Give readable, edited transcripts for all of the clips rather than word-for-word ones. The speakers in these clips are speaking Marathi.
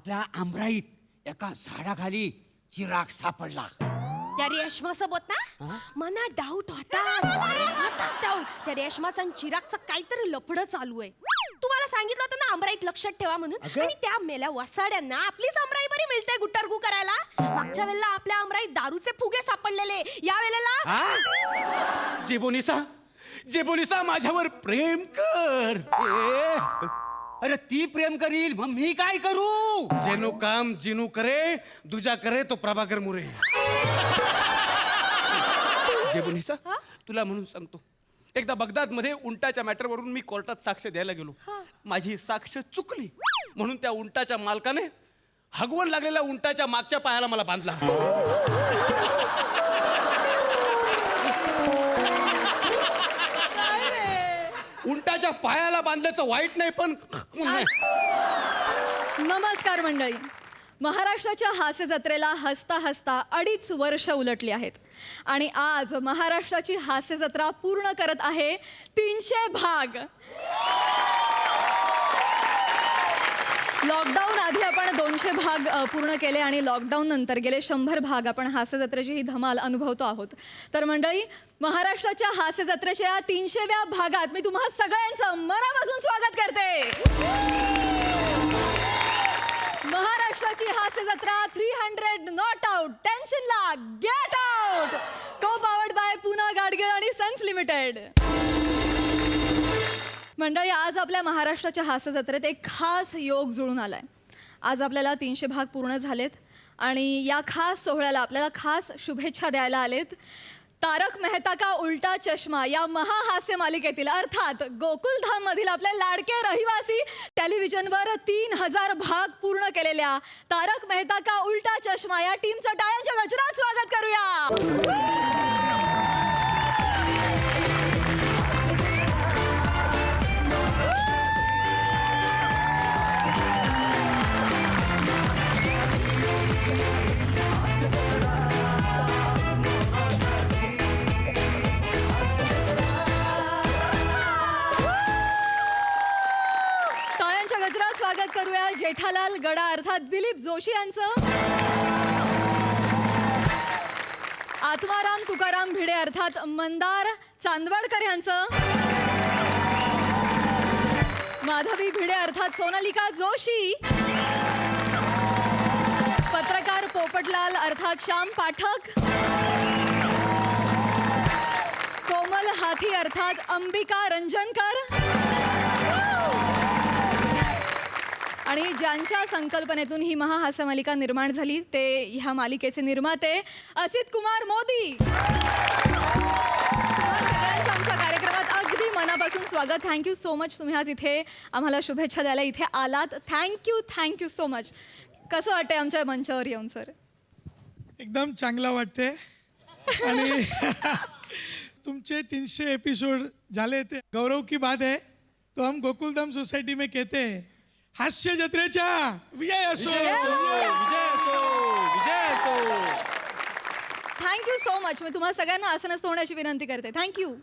आपल्या आमराईत एका झाडाखाली चिराग सापडला. त्या रेशमासोबत ना मना डाऊट होताच डाऊट. त्या रेशमाचा आणि चिरागचं काहीतरी लफडं चालू आहे. तुम्हाला सांगितलं होतं ना आमराईत लक्षात ठेवा म्हणून. आणि त्या मेल्या वसाड्यांना आपलीच आमराई बरी मिळते गुट्टारगू करायला. मागच्या वेळेला आपल्या आमराईत दारूचे फुगे सापडलेले. या वेळेला जेबोनिसा माझ्यावर प्रेम कर. अरे ती प्रेम करील मग मी काय करू? जेनो काम जिनू करे दुजा करे तो प्रभाकर मुरे. जेबोनिसा तुला म्हणून सांगतो, एकदा बगदाद मध्ये उंटाच्या मॅटरवरून मी कोर्टात साक्ष द्यायला गेलो. माझी साक्ष चुकली म्हणून त्या उंटाच्या मालकाने हगवण लागलेल्या उंटाच्या मागच्या पायाला मला बांधला. उंटाच्या पायाला बांधल्याचं वाईट नाही पण नमस्कार मंडळी. महाराष्ट्राच्या हास्य जत्रेला हसता हसता 2.5 वर्ष उलटली आहेत आणि आज महाराष्ट्राची हास्य जत्रा पूर्ण करत आहे 300 भाग. लॉकडाऊन आधी आपण 200 भाग पूर्ण केले आणि लॉकडाऊन नंतर गेले 100 भाग आपण हास्य जत्रेची ही धमाल अनुभवतो आहोत. तर मंडळी, महाराष्ट्राच्या हास्य जत्रेच्या 300व्या भागात मी तुम्हा सगळ्यांचं मनापासून स्वागत करते. महाराष्ट्राची हास्य जत्रा 300 नॉट आउट, टेन्शनला गेट आउट, को पावर्ड बाय पुना गाडगीळ आणि सन्स लिमिटेड. मंडळी, आज आपल्या महाराष्ट्राच्या हास्य जत्रेत एक खास योग जुळून आलाय. आज आपल्याला 300 भाग पूर्ण झालेत आणि या खास सोहळ्याला आपल्याला खास शुभेच्छा द्यायला आलेत तारक मेहता का उल्टा चष्मा या महाहास्य मालिकेतील अर्थात गोकुलधाम मधील आपले लाडके रहिवासी टेलिव्हिजनवर 3000 भाग पूर्ण केलेल्या तारक मेहता का उल्टा चष्मा या टीमचं टाळ्यांच्या गजरात स्वागत करूया. गजरात स्वागत करूया जेठालाल गडा अर्थात दिलीप जोशी यांचं, आत्माराम तुकाराम भिडे अर्थात मंदार चांदवडकर यांचं, माधवी भिडे अर्थात सोनालिका जोशी, पत्रकार पोपटलाल अर्थात श्याम पाठक, कोमल हाथी अर्थात अंबिका रंजनकर आणि ज्यांच्या संकल्पनेतून ही महाहास्य मालिका निर्माण झाली ते ह्या मालिकेचे निर्माते असित कुमार मोदी. सगळ्यांचं आमच्या कार्यक्रमात अगदी मनापासून स्वागत. थँक्यू सो मच, तुम्ही आज इथे आम्हाला शुभेच्छा द्यायला इथे आलात. Thank you so much. कसं वाटतंय आमच्या मंचावर येऊन सर? एकदम चांगला वाटते आणि तुमचे 300 एपिसोड झाले ते गौरव की बात है. तो हम गोकुलधाम सोसाइटी में कहते हैं हास्य जत्रेचा विजय असो. Thank you so much. मी तुम्हाला सगळ्यांना आसनस्थ होण्याची विनंती करते. थँक्यू.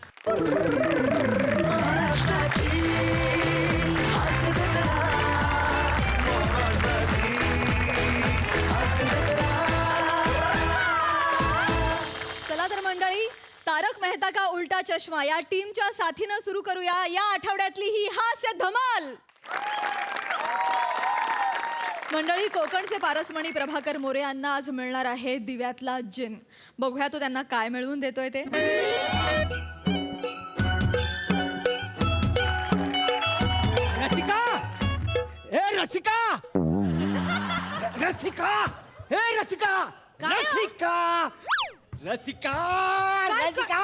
चला तर मंडळी, तारक मेहता का उल्टा चष्मा या टीमच्या साथीनं सुरू करूया या आठवड्यातली ही हास्य धमाल. मंडळी, कोकणचे पारसमणी प्रभाकर मोरे यांना आज मिळणार आहे दिव्यातला जिन. बघूया तो त्यांना काय मिळवून देतोय ते. रसिका, ए रसिका, रसिका, ए रसिका, रसिका, रसिका, रसिका,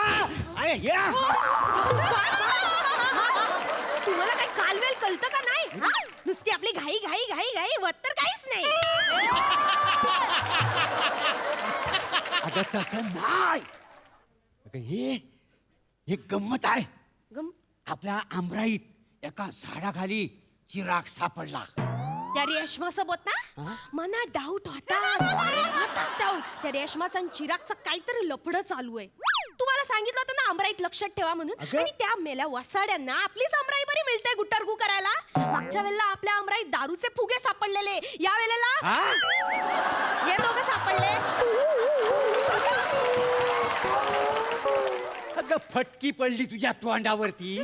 अरे या. तुम्हाला काही कालवेल कळतं का नाही? नुसती आपली घाई घाई घाई घाई वत तर काहीच नाही. अगं तसं नाही. अगं हे गंमत आहे. आपल्या आमराईत एका झाडाखाली चिराग सापडला. त्या रेशमासोबत ना मना डाऊट होताच डाऊट. त्या रेशमाचा आणि चिरागचं काहीतरी लफडं चालू आहे. तुम्हाला सांगितलं होतं ना आमराईत लक्षात ठेवा म्हणून. आणि त्या मेल्या वसाड्यांना आपलीच आमराई बरी मिळते गुट्टारगू करायला. मागच्या वेळेला आपल्या आमराईत दारूचे फुगे सापडलेले. या वेळेला हा हे दोघं सापडले. अगं फटकी पडली तुझ्या तोंडावरती.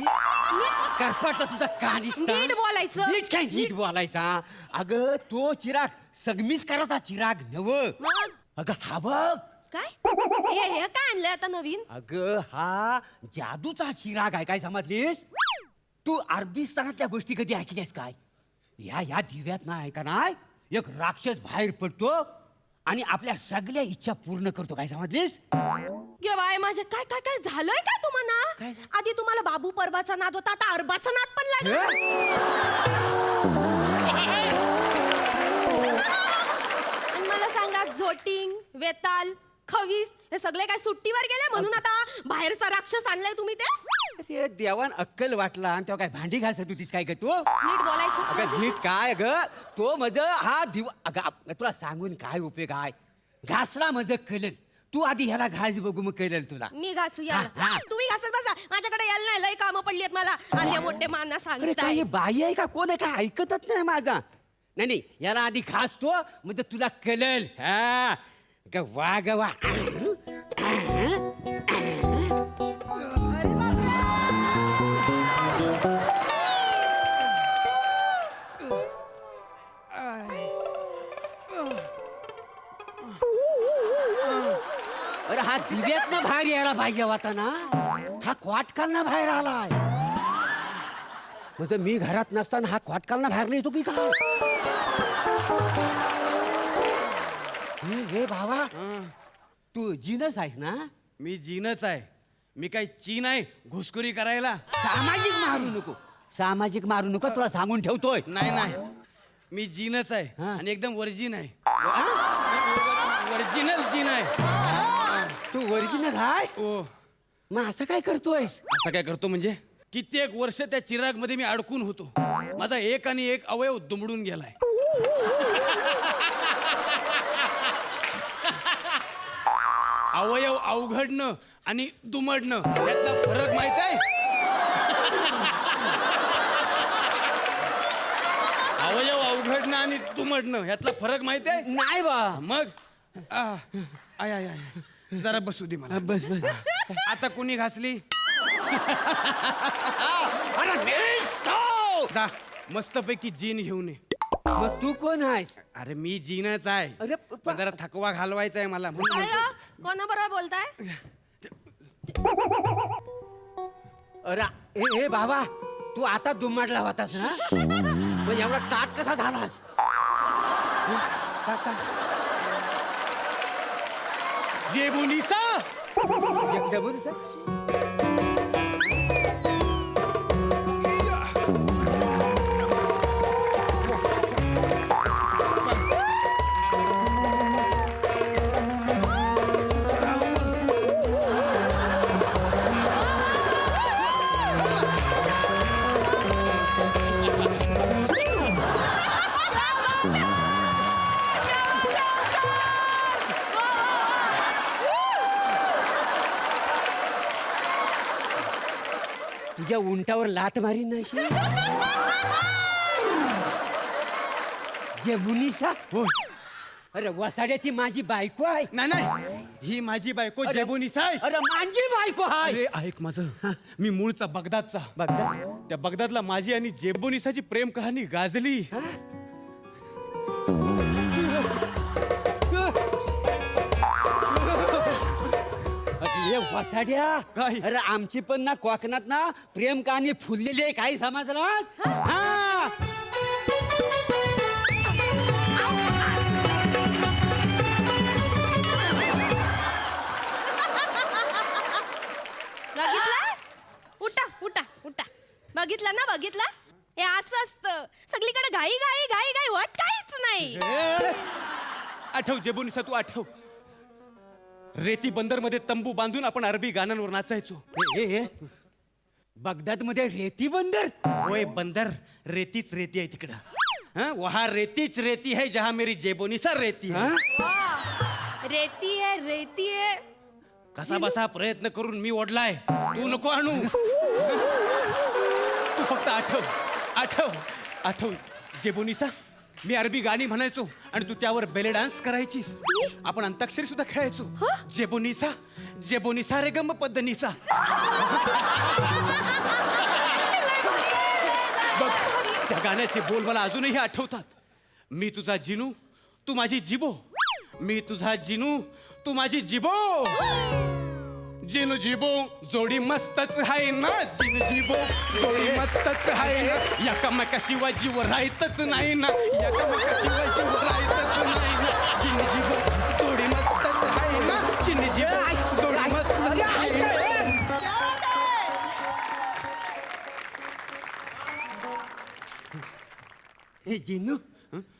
करपाटला तुझा कानिस्ता. नीट बोलायचं. नीट काय नीट बोलायचा. अगं तो चिराग सगमीच करायचा चिराग नव. मग अगं हा बघ. काय हे काय आणलंय आता नवीन? अगं हा जादूचा चिराग आहे, काय समजलीस? तू अरबिस्तानातल्या गोष्टी कधी ऐकल्यास काय? या दिव्यात ना ऐका नाही एक राक्षस बाहेर पडतो आणि आपल्या सगळ्या इच्छा पूर्ण करतो, काय समजलीस? गे बाय माझ्या काय काय काय झालंय काय तुम्हाला? काय? आधी तुम्हाला बाबू परबाचा नाद होता, आता अरबाचा नाद पण लागला. आणि मला सांगा झोटिंग, वेताल, खवीस हे सगळे काय सुट्टीवर गेले म्हणून आता बाहेरचा राक्षस आणलाय तुम्ही ते? अरे देवान अक्कल वाटला आणि तेव्हा काय भांडी घासत होतीस काय ग तू? नीट बोलायचं अगं माझ्याशी. नीट काय ग तो मज हा दिवा. अगं तुला सांगून काय उपयोग आहे? घासला मज कळेल. तू आधी ह्याला घास बघू मग कळेल तुला. मी घासू हा, या हा. तुम्ही घासत बसा. माझ्याकडे यायला नाही, लय कामं पडली आहेत मला. आले मोठे माना अरे सांगताय. काय हे बाई आहे का कोण आहे का ऐकतच नाही माझा. नाही नाही याला आधी घासतो म्हणजे तुला कळेल. हा का वा ग वा. अरे हा दिव्यात ना बाहेर यायला पाहिजे होता ना. हा क्वाटकालना बाहेर आलाय. म्हणजे मी घरात नसताना हा क्वाटकालना बाहेर नाही येतो की काय? हे भावा तू जीनस आहेस ना? मी जीनच आहे. मी काय चीन आहे घुसखोरी करायला? सामाजिक मारू नको. सामाजिक मारू नको तुला सांगून ठेवतोय. नाही नाही मी जीनच आहे हा. आणि एकदम वर्जिन आहे. ओरिजिनल जीन आहे. तू ओरिजिनल आहेस ओ मग असं काय करतोयस? असं काय करतो म्हणजे कित्येक वर्ष त्या चिराग मध्ये मी अडकून होतो. माझा एक आणि एक अवयव दुमडून गेलाय. अवयव अवघडणं आणि दुमडणं यातला फरक माहित आहे? अवयव अवघडणं आणि दुमडणं यातला फरक माहित आहे? नाही बा. मग आय आय आय जरा बसू दे मला. बस बस. आता कोणी घासली? अरे निष्ठो! जा मस्तपैकी जीन घेऊन ये. मग तू कोण आहेस? अरे मी जीनच आहे. अरे पण जरा थकवा घालवायचा आहे मला म्हणून काय म्हणतो. हो? कोणाबरोबर बोलताय? अरे ए बाबा तू आता दुमाडला होतास ना. मग एवढा ताट कसा झालास? जेबुनिसा तुझ्या उंटावर लात मारी नाही. जे मुनिसा हो. अरे वसाड्या ती माझी बायको आहे. नाही नाही ही माझी बायको जेबुनिसा आहे. अरे माझी बायको आहे. अरे ऐक माझं मी मूळचा बगदादचा. बघता त्या बगदादला माझी आणि जेबुनिसाची प्रेम कहाणी गाजली. अरे वसाड्या काय? अरे आमची पण ना कोकणात ना प्रेम कहाणी फुललेली आहे. काही समजलास? हा बघितलं? उठा उठा उठा. बघितलं ना बघितलं? हे असं असतं सगळीकडे घाई घाई घाई घाई होत काहीच नाही. आठव जेबुनिसा तू आठव. रेती बंदर मध्ये तंबू बांधून आपण अरबी गाण्यांवर नाचायचो. बगदाद मध्ये रेती बंदर. होय बंदर रेतीच रेती आहे तिकडं. हाँ, वहाँ रेतीच रेती है जहाँ मेरी जेबुनिसा रेती है. वा, रेती आहे. कसा बसा प्रयत्न करून मी ओढलाय. तू नको आणू. तू फक्त आठव आठव आठव जेबुनिसा मी अरबी गाणी म्हणायचो आणि तू त्यावर बेले डान्स करायचीस. आपण अंताक्षरी सुद्धा खेळायचो. जेबोनिसा जेबोनिसा रे गम पद्धनीसा. बघ त्या गाण्याचे बोल मला अजूनही आठवतात. मी तुझा जिनू तू माझी जिबो. मी तुझा जिनू तू माझी जिबो. जिनू जिबो जोडी मस्तच आहे ना. जिनू जिबो जोडी मस्तच आहे ना. एकामेकाशिवाय जीव राहतच नाही ना. एकामेकाशिवाय जीव राहतच नाही ना. जिनू जिबो जोडी मस्तच आहे ना. जिनू जिबो जोडी मस्तच आहे ना. हे जिनू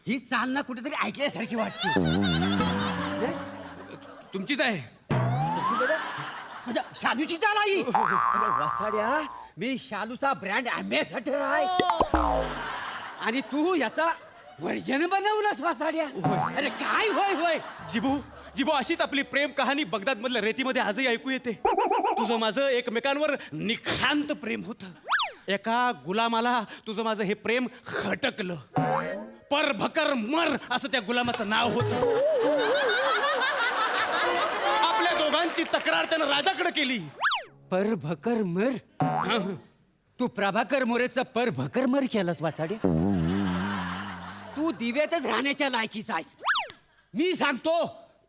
ही चाल ना कुठेतरी ऐकल्यासारखी वाटते. तुमचीच आहे. अच्छा, शालूची चाल आई. अरे वसाड्या मी शालूचा ब्रँड अँबॅसेडर आहे आणि तू याचा व्हर्जन बनवलास वसाड्या. अरे काय होय होय. जिबू जिबू अशीच आपली प्रेम कहाणी बगदाद मधल्या रेतीमध्ये आजही ऐकू येते. तुझं माझं एकमेकांवर निखांत प्रेम होतं. एका गुलामाला तुझं माझं हे प्रेम खटकलं. पर भकर मर असं त्या गुलामाचं नाव होतं. आपल्या दोघांची तक्रार त्यानं राजाकडे केली. पर भकर मर. तू प्रभाकर मोरेचं पर भकर मर केलास वाचाड्या. तू दिव्यातच राहण्याच्या लायकीचा आहेस. मी सांगतो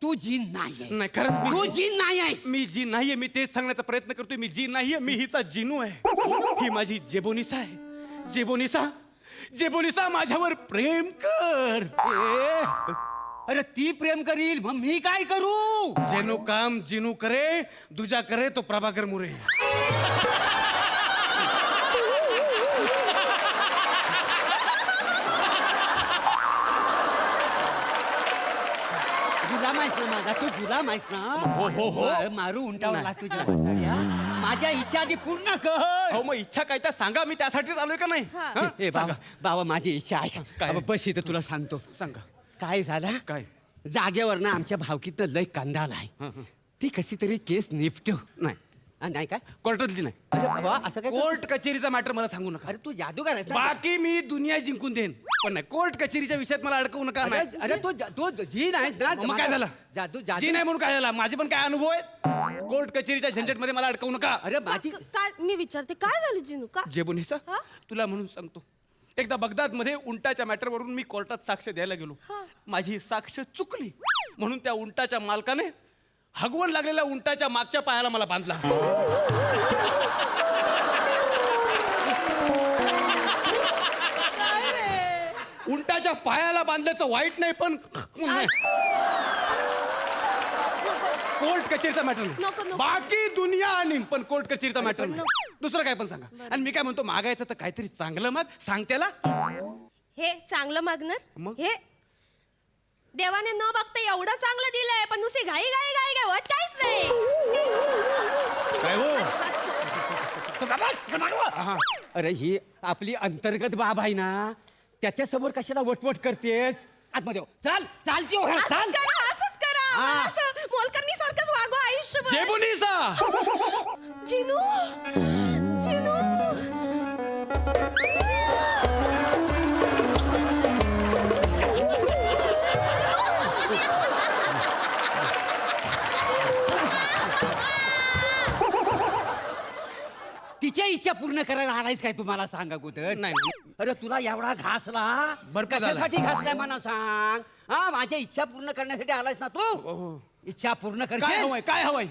तू जीन नाही नाही खरंच तू जीन नाही आहेस. मी जी नाहीये. मी तेच सांगण्याचा प्रयत्न करतोय. मी जी नाहीये. मी हिचा जिनू आहे. ही माझी जेबोनिसा आहे. जेबोनिसा जेबोनिसा माझ्यावर प्रेम कर. अरे ती प्रेम करील मग मी काय करू. जेनो काम जिनू करे दुजा करे तो प्रभाकर मुरे. गुलाम आहेस ना माझा. तू गुलाम आहेस ना. हो, हो, हो. मारू उंटावला तुझ्या वसाड्या. माझ्या इच्छा आधी पूर्ण कर. हो मग इच्छा काय त्या सांगा. मी त्यासाठीच आलोय का नाही. हं? ए बाबा बाबा माझी इच्छा आहे. काय? बाबा, बस इथं तुला सांगतो. सांगा काय झालं काय? जागेवर ना आमच्या भावकीतनं लय कंदाल आहे. ती कशी तरी केस निपटव. नाही नाही काय. कोर्टातली नाही. अरे बाबा असं काय. कोर्ट कचेरीचा मॅटर मला सांगू नका. अरे तू जादूगार आहेस ना? बाकी मी दुनिया जिंकून देईन पण नाही कोर्ट कचेरीच्या विषयात मला अडकवू नका. अरे नाही अरे तू जी नाहीस ना. मग काय झालं. जादू जी जादू नाही म्हणून काय झालं. माझे पण काय अनुभव आहेत. कोर्ट कचेरीच्या झंझटमध्ये मला अडकवू नका. अरे माझी काय मी विचारते काय झालं जिनू का जेबुनिसा हा? तुला म्हणून सांगतो. एकदा बगदाद मध्ये उंटाच्या मॅटरवरून मी कोर्टात साक्ष द्यायला गेलो. माझी साक्ष चुकली म्हणून त्या उंटाच्या मालकाने हगवण लागलेल्या उंटाच्या मागच्या पायाला मला बांधला. उंटाच्या पायाला बांधल्याचं वाईट नाही पण नाही. कोर्ट कचेरीचा मॅटर नको, नाही. नको. बाकी दुनिया आणि पण कोर्ट कचेरीचा मॅटर नाही. नको. दुसरं काय पण सांगा. आणि मी काय म्हणतो मागायचं तर काहीतरी चांगलं माग. सांग त्याला. हे चांगलं मागणार मग? हे देवाने न बघता एवढं चांगलं दिलंय पण नुसती घाई घाई घाई घाई होत काहीच नाही. काय हो हा. अरे ही आपली अंतर्गत बाब आहे ना. त्याच्या समोर कशाला वटवट करतेस. आतमध्ये हो. चाल चालती हो. असंच चाल. करा, असंच करा. हा. मला असं मोलकरणी सारखंच वागवा आयुष्यभर. जेबुनिसा जिनू जिनू तिच्या इच्छा पूर्ण करायला आलायस काय तुम्हाला सांगा अगोदर. नाही. अरे तुला एवढा घासला भरपूर झाला. कशासाठी घासलाय मला सांग. हा माझ्या इच्छा पूर्ण करण्यासाठी आलायस ना तू. इच्छा पूर्ण काय करशील. हवंय काय हवंय.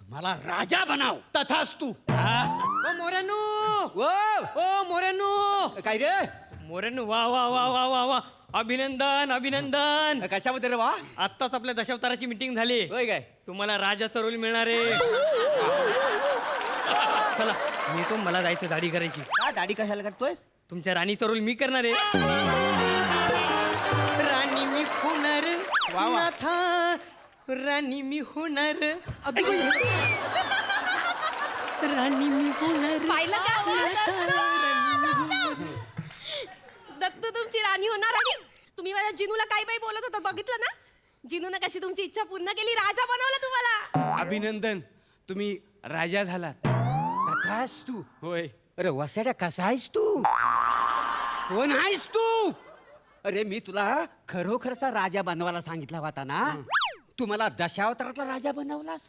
मला राजा बनाव. तथाच तू. ओ मोरेनो ओ ओ मोरेनो काय रे. मोरेनो वा वा वा वा वा वा अभिनंदन अभिनंदन. कशाबद्दल रे वा. आत्ताच आपल्या दशावताराची मीटिंग झाली. होय काय. तुम्हाला राजाचा रोल मिळणार आहे. चला मी तो मला जायचं दाढी करायची. काय दाढी कशाला करतोय. तुमच्या राणीचा रोल मी करणार आहे. राणी मी होणार वा वा. नाथा. राणी मी होणार. अगं. राणी मी होणार. पाहिलं का दत्तू तुमची राणी होणार आणि तुम्ही माझ्या जिनूला काय बाई बोलत होता बघितलं ना. जिनूनं कशी तुमची इच्छा पूर्ण केली. राजा बनवला तुम्हाला. अभिनंदन तुम्ही राजा झालात. तथाच तू. होय. अरे वसाड्या कसा आहेस तू. कोण आहेस तू. अरे मी तुला खरोखरचा राजा बनवायला सांगितला होता ना. तू मला दशावतारातला राजा बनवलास.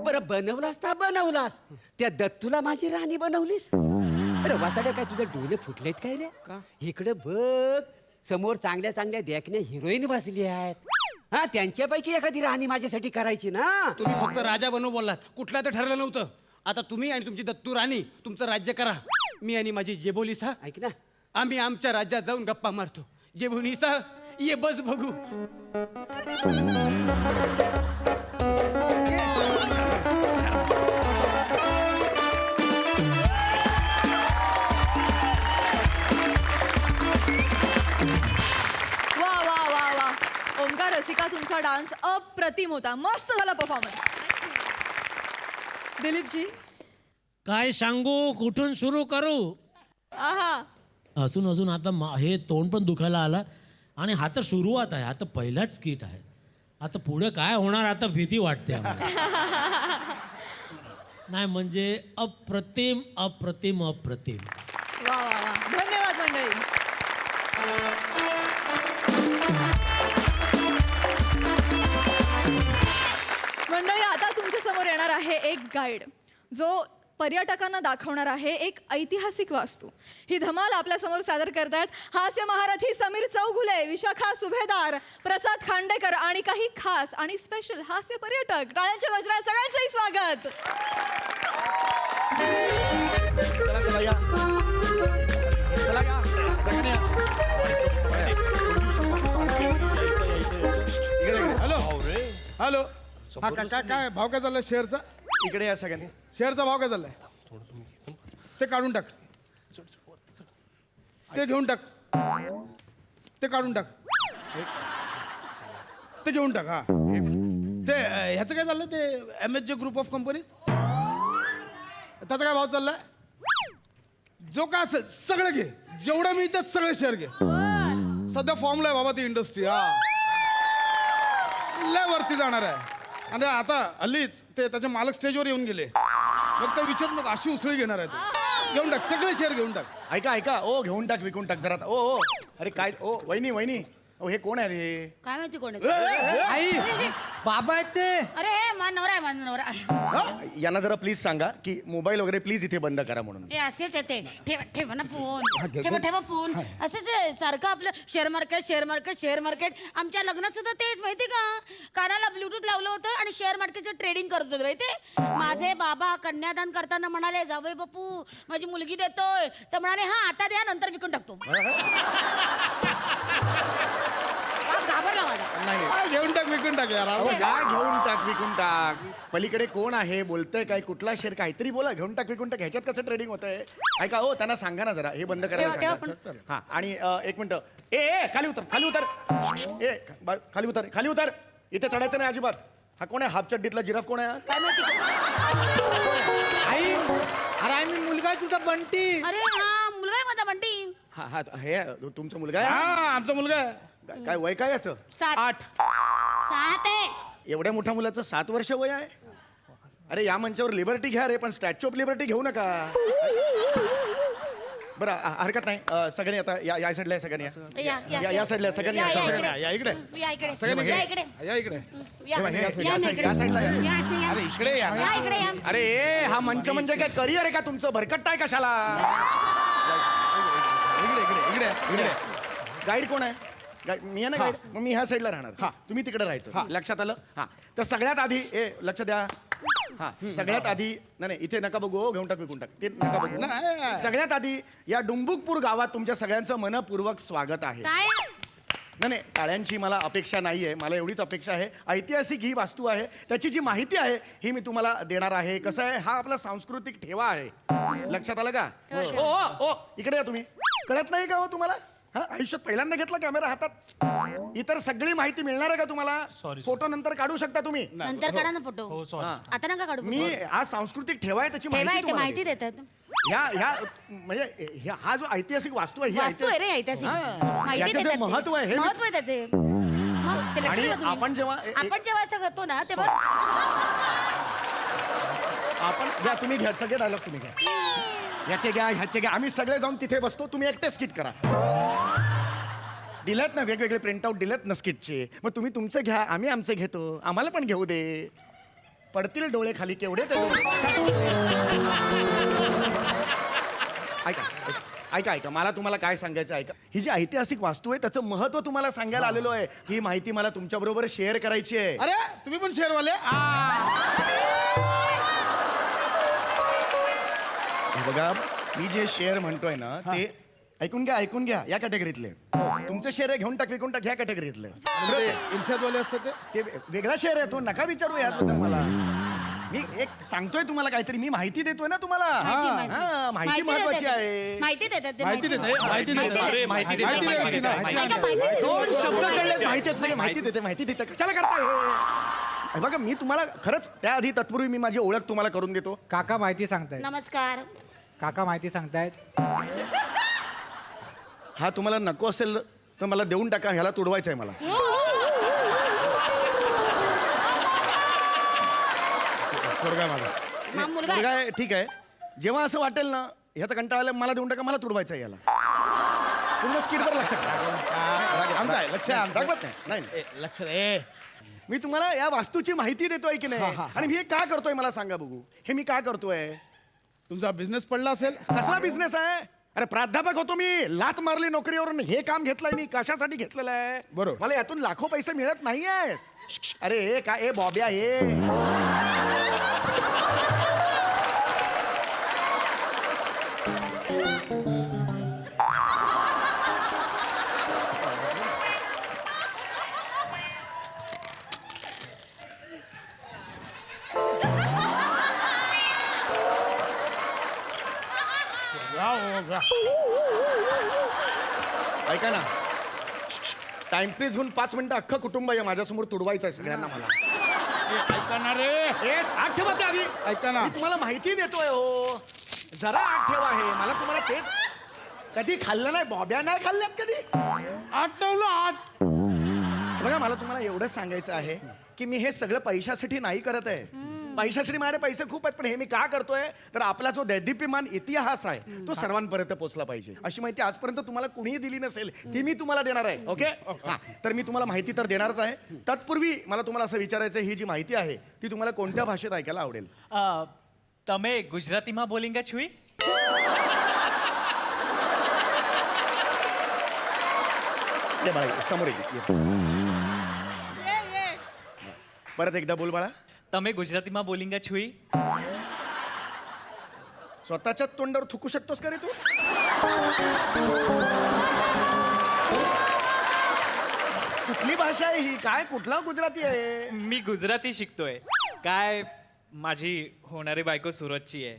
बरं बनवलास तर बनवलास, त्या दत्तूला माझी राणी बनवलीस. अरे वासाड्या, काय तुझे डोळे फुटलेत काय रे? इकडे बघ, समोर चांगल्या चांगल्या देखण्या हिरोईन बसली आहेत. हा, त्यांच्यापैकी एखादी राणी माझ्यासाठी करायची ना. तुम्ही फक्त राजा बनव बोललात, कुठला तर ठरलं नव्हतं. आता तुम्ही आणि तुमची दत्तू राणी तुमचं राज्य करा. मी आणि माझी जेबोलीसा ऐक ना, आम्ही आमच्या राज्यात जाऊन गप्पा मारतो. जेबोलीसा ये बस बघू. वा वा वा वा, ओंकार रसिका, तुमचा डान्स अप्रतिम होता. मस्त झाला परफॉर्मन्स. दिलीपजी. काय सांगू, कुठून सुरू करू? आहा, हसून हसून आता हे तोंड पण दुखायला आलं. आणि हा तर सुरुवात आहे, आता पहिलाच स्किट आहे. आता पुढे काय होणार आता भीती वाटते आम्हाला. नाही म्हणजे अप्रतिम अप्रतिम अप्रतिम. वा वा वा, धन्यवाद मंडळी. मंडळी, आता तुमच्या समोर येणार आहे एक गाईड, जो पर्यटकांना दाखवणार आहे एक ऐतिहासिक वास्तू. ही धमाल आपल्या समोर सादर करतायत हास्य महारथी समीर चौघुले, विशाखा सुभेदार, प्रसाद खांडेकर आणि काही खास आणि स्पेशल हास्य पर्यटक. टाळ्यांच्या गजरात सगळ्यांचंही स्वागत. चला या, चला या, सगळ्यांनी या. हॅलो. हा काय काय भाव काय चाललाय शेअरचा? इकडे या सगळ्यांनी. शेअरचा भाव काय चाललाय? ते काढून टाक, ते घेऊन टाक, ते काढून टाक, ते घेऊन टाक. हा ते ह्याचं काय चाललंय? ते MHJ ग्रुप ऑफ कंपनीज, त्याचा काय भाव चाललाय? जो काय असेल सगळं घे, जेवढं मी ते सगळे शेअर घे. सध्या फॉर्मला आहे बाबा ती इंडस्ट्री. हा लय वरती जाणार आहे. आणि आता हल्लीच ते त्याचे मालक स्टेजवर येऊन गेले. मग ते विचारून मग अशी उसळी घेणार आहे ते. घेऊन टाक, सगळे शेअर घेऊन टाक. ऐका ऐका, ओ घेऊन टाक, विकून टाक जरा. ओ ओ अरे काय, ओ वहिनी वहिनी, ओ हे कोण आहे हे? काय माहिती कोण आहे? आई, बाबा आहेत ते. अरे हे माझा नवरा आहे, माझा नवरा. हा? यांना जरा प्लीज सांगा की मोबाईल वगैरे प्लीज इथे बंद करा म्हणून. हे असेच येते. ठेवा ठेवा ना फोन, ठेवा ठेवा फोन. असंच आहे सारखं आपलं share market share market share market. आमच्या लग्नात सुद्धा तेच माहिती का, कानाला ब्लूटूथ लावलं होतं आणि शेअर मार्केटचं ट्रेडिंग करत होतं माहिती. माझे बाबा कन्यादान करताना म्हणाले, जावई बापू माझी मुलगी देतोय, तर म्हणाले हा आता द्या, नंतर विकून टाकतो. घाबरला माझा. नाही हा, घेऊन टाक, विकून टाक यार. अहो, काय घेऊन टाक विकून टाक? पलीकडे कोण आहे, बोलतंय काय, कुठला शेअर, काहीतरी बोला. घेऊन टाक विकून टाक, ह्याच्यात कसं ट्रेडिंग होतंय? ऐका हो, त्यांना सांगा ना जरा हे बंद करायला ठेवा, सांगा. हा आणि एक मिनिट. ए खाली उतर, खाली उतर. खाली उतर, खाली उतर. इथे चढायचं नाही अजिबात. हा कोण आहे हाफ चड्डीतला जिराफ? कोण आहे? काय माहिती? आई, अरे आई, मी मुलगा आहे तुझा बंटी. अरे हा मुलगा आहे माझा बंटी. हा हा हे तुमचा मुलगा आहे? हा आमचा मुलगा आहे. काय वय काय याचं? 7 आहे. एवढ्या मोठ्या मुलाचं 7 वर्ष वय आहे? अरे या मंचावर लिबर्टी घ्या रे, पण स्टॅच्यू ऑफ लिबर्टी घेऊ नका. बरं हरकत नाही. सगळ्यांनी आता या साईडला या, सगळ्यांनी या साईडला, सगळ्यांनी या साईडला. या इकडे, या इकडे सगळ्यांनी या इकडे या इकडे. या या साईडला या. अरे इकडे या. या इकडे या. अरे हा मंच म्हणजे काय करिअर आहे का तुमचं? भरकटताय कशाला? इकडे इकडे इकडे इकडे. गाईड कोण आहे? मी आहे ना गाईड. मग मी ह्या साईडला राहणार. हा तुम्ही तिकडे राहायचं. लक्षात आलं? हा तर सगळ्यात आधी लक्ष द्या. हा सगळ्यात आधी नाही इथे नका बघू. हो घेऊन टाक विकून टाक, ते नका बघू. सगळ्यात आधी या डुंबुकपूर गावात तुमच्या सगळ्यांचं मनपूर्वक स्वागत आहे. काय? नाही टाळ्यांची मला अपेक्षा नाही आहे. मला एवढीच अपेक्षा आहे, ऐतिहासिक ही वास्तू आहे, त्याची जी माहिती आहे ही मी तुम्हाला देणार आहे. कसं आहे, हा आपला सांस्कृतिक ठेवा आहे. लक्षात आलं का? ओ इकडे या तुम्ही. कळत नाही का हो तुम्हाला? हा आयुष्यात पहिल्यांदा घेतला कॅमेरा हातात. इतर सगळी माहिती मिळणार आहे का तुम्हाला? फोटो नंतर काढू शकता तुम्ही. नंतर काढा ना फोटो. आता नका काढू. मी हा सांस्कृतिक ठेवा आहे, त्याची माहिती तुम्हाला माहिती देतो. देतात. ह्या म्हणजे हा जो ऐतिहासिक वास्तू आहे, ही वास्तू आहे रे ऐतिहासिक. हा. माहिती याचं जे देतात ते. महत्व आहे हे मी- महत्व आहे त्याचे. मग ते लक्षात आणि ठेवा तुम्ही. आपण जेव्हा असं करतो ना तेव्हा आपण घ्या, तुम्ही घ्या सगळे डायलॉग तुम्ही घ्या. ह्याचे घ्या, ह्याचे घ्या. आम्ही सगळे जाऊन तिथे बसतो, तुम्ही एकटे स्किट करा. दिलेत ना वेगवेगळे प्रिंटआउट दिलेत ना स्किटचे. मग तुम्ही तुमचे घ्या, आम्ही आमचे घेतो. आम्हाला पण घेऊ दे. पडतील डोळे खाली केवढे ते. ऐका ऐका मला तुम्हाला काय सांगायचं ऐका. ही जी ऐतिहासिक वास्तू आहे त्याचं महत्व तुम्हाला सांगायला आलेलो आहे. ही माहिती मला तुमच्या बरोबर शेअर करायची आहे. अरे तुम्ही पण शेअरवाले हे बघा मी जे शेअर म्हणतोय ना ते ऐकून घ्या या कॅटेगरीतले. तुमचं शेअर घेऊन टाक विकून टाक ह्या कॅटेगरीतले. इर्षादवाले असतात ते वेगळा शेअर आहे तो नका विचारू याबद्दल मला. मी एक सांगतोय तुम्हाला काहीतरी. मी माहिती देतोय ना तुम्हाला. हा, माहिती महत्वाची आहे. माहिती देतात ते, माहिती देते माहिती देते अरे माहिती दे, माहिती द्यायची ना. दोन शब्द कळले माहिती सगळे माहिती देते कशाला करताय हे? बघा मी तुम्हाला खरंच त्याआधी तत्पूर्वी मी माझी ओळख तुम्हाला करून देतो. काका माहिती सांगतायत. नमस्कार. काका माहिती सांगतायत. हा तुम्हाला नको असेल तर मला देऊन टाका. ह्याला तुडवायचं आहे मला. पोरगा माझा. मुलगा मुलगा आहे, ठीक आहे. जेव्हा असं वाटेल ना ह्याचा कंटाळा आला मला देऊन टाका. मला तुडवायचं आहे याला. पूर्ण स्किटवर लक्ष ठेवा. आमचा आहे लक्ष आहे आमचा. दाखवत नाही ए, लक्ष रे. मी तुम्हाला या वास्तूची माहिती देतोय की नाही. आणि मी हे का करतोय मला सांगा बघू. हे मी का करतोय. तुमचा बिझनेस पडला असेल. कसला बिझनेस आहे. अरे प्राध्यापक होतो मी. लात मारली नोकरीवरून. हे काम घेतलंय मी कशासाठी घेतलेलं आहे. बरोबर. मला यातून लाखो पैसे मिळत नाही आहेत. अरे हे काय ए बॉब्या हे. ऐका ना टाइमपीस होऊन 5 मिनिटं अख्खं कुटुंब आहे माझ्यासमोर तुडवायचं आहे सगळ्यांना मला. ऐका ना रे. एक आठ ठेवा त्या आधी. ऐका ना. मी तुम्हाला माहिती देतोय हो. जरा आठ ठेवा आहे मला तुम्हाला तेच. कधी खाल्लं नाही बॉब्या नाही खाल्ल्यात कधी. आठवलं आठ. बघा मला तुम्हाला एवढंच सांगायचं आहे की मी हे सगळं पैशासाठी नाही करत आहे. पैशासाठी माझ्याकडे पैसे खूप आहेत पण हे मी का करतोय तर आपला जो दैदिप्यमान इतिहास आहे तो सर्वांपर्यंत पोहोचला पाहिजे. अशी माहिती आजपर्यंत तुम्हाला कुणीही दिली नसेल ती मी तुम्हाला देणार आहे. ओके हा तर मी तुम्हाला माहिती तर देणारच आहे. तत्पूर्वी मला तुम्हाला असं विचारायचं ही जी माहिती आहे ती तुम्हाला कोणत्या भाषेत ऐकायला आवडेल. તમે ગુજરાતીમાં બોલિંગા છુઈ ये बाळा समोर ये. परत एकदा बोल बाळा. તમે ગુજરાતીમાં બોલિંગા છુઈ स्वतःच्याच तोंडावर थुकू शकतोस का रे तू. कुठली भाषा आहे ही. काय कुठला गुजराती आहे. मी गुजराती शिकतोय. काय माझी होणारी बायको सुरतची आहे.